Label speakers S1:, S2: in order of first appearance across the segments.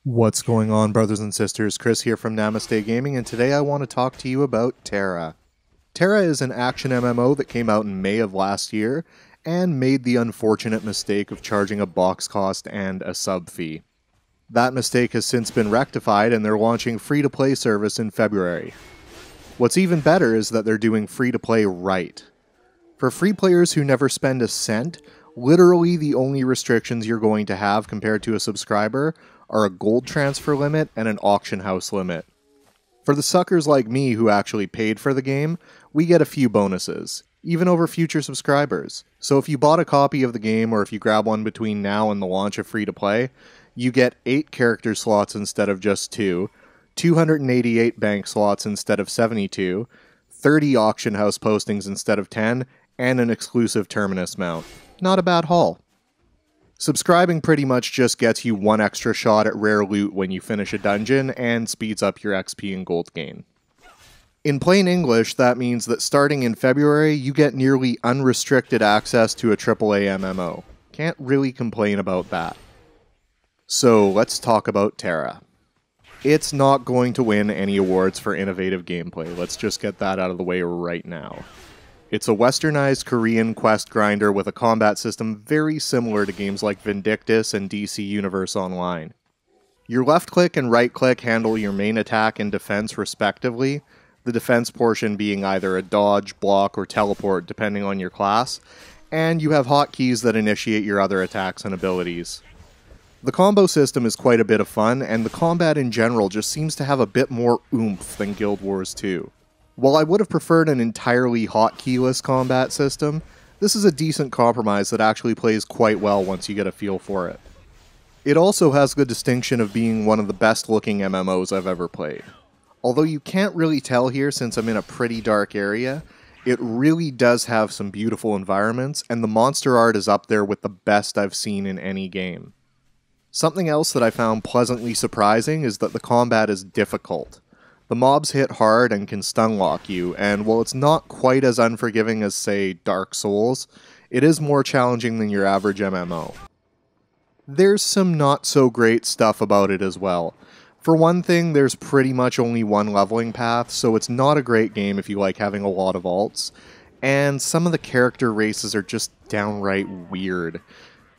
S1: What's going on, brothers and sisters? Chris here from NamasteGaming, and today I want to talk to you about TERA. TERA is an action MMO that came out in May of last year, and made the unfortunate mistake of charging a box cost and a sub fee. That mistake has since been rectified, and they're launching free-to-play service in February. What's even better is that they're doing free-to-play right. For free players who never spend a cent, literally the only restrictions you're going to have compared to a subscriber are a gold transfer limit and an auction house limit. For the suckers like me who actually paid for the game, we get a few bonuses, even over future subscribers. So if you bought a copy of the game, or if you grab one between now and the launch of free-to-play, you get 8 character slots instead of just 2, 288 bank slots instead of 72, 30 auction house postings instead of 10, and an exclusive Terminus mount. Not a bad haul. Subscribing pretty much just gets you one extra shot at rare loot when you finish a dungeon, and speeds up your XP and gold gain. In plain English, that means that starting in February, you get nearly unrestricted access to a AAA MMO. Can't really complain about that. So let's talk about TERA. It's not going to win any awards for innovative gameplay, let's just get that out of the way right now. It's a westernized Korean quest grinder with a combat system very similar to games like Vindictus and DC Universe Online. Your left click and right click handle your main attack and defense respectively, the defense portion being either a dodge, block, or teleport depending on your class, and you have hotkeys that initiate your other attacks and abilities. The combo system is quite a bit of fun, and the combat in general just seems to have a bit more oomph than Guild Wars 2. While I would have preferred an entirely hotkeyless combat system, this is a decent compromise that actually plays quite well once you get a feel for it. It also has the distinction of being one of the best looking MMOs I've ever played. Although you can't really tell here since I'm in a pretty dark area, it really does have some beautiful environments, and the monster art is up there with the best I've seen in any game. Something else that I found pleasantly surprising is that the combat is difficult. The mobs hit hard and can stun lock you, and while it's not quite as unforgiving as, say, Dark Souls, it is more challenging than your average MMO. There's some not so great stuff about it as well. For one thing, there's pretty much only one leveling path, so it's not a great game if you like having a lot of alts, and some of the character races are just downright weird.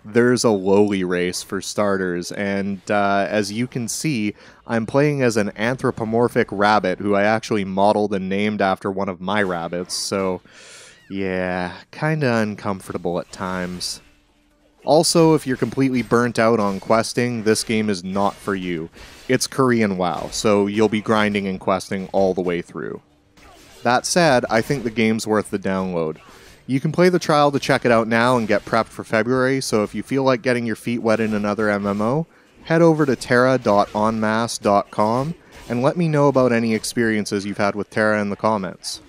S1: There's a lowly race for starters, and as you can see, I'm playing as an anthropomorphic rabbit who I actually modeled and named after one of my rabbits, so yeah, kinda uncomfortable at times. Also, if you're completely burnt out on questing, this game is not for you. It's Korean WoW, so you'll be grinding and questing all the way through. That said, I think the game's worth the download. You can play the trial to check it out now and get prepped for February, so if you feel like getting your feet wet in another MMO, head over to tera.onmass.com and let me know about any experiences you've had with TERA in the comments.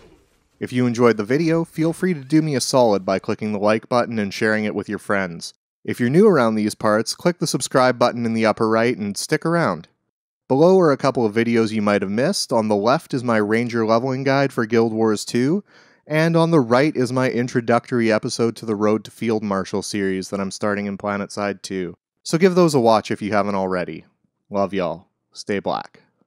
S1: If you enjoyed the video, feel free to do me a solid by clicking the like button and sharing it with your friends. If you're new around these parts, click the subscribe button in the upper right and stick around. Below are a couple of videos you might have missed. On the left is my Ranger leveling guide for Guild Wars 2, and on the right is my introductory episode to the Road to Field Marshal series that I'm starting in PlanetSide 2. So give those a watch if you haven't already. Love y'all. Stay black.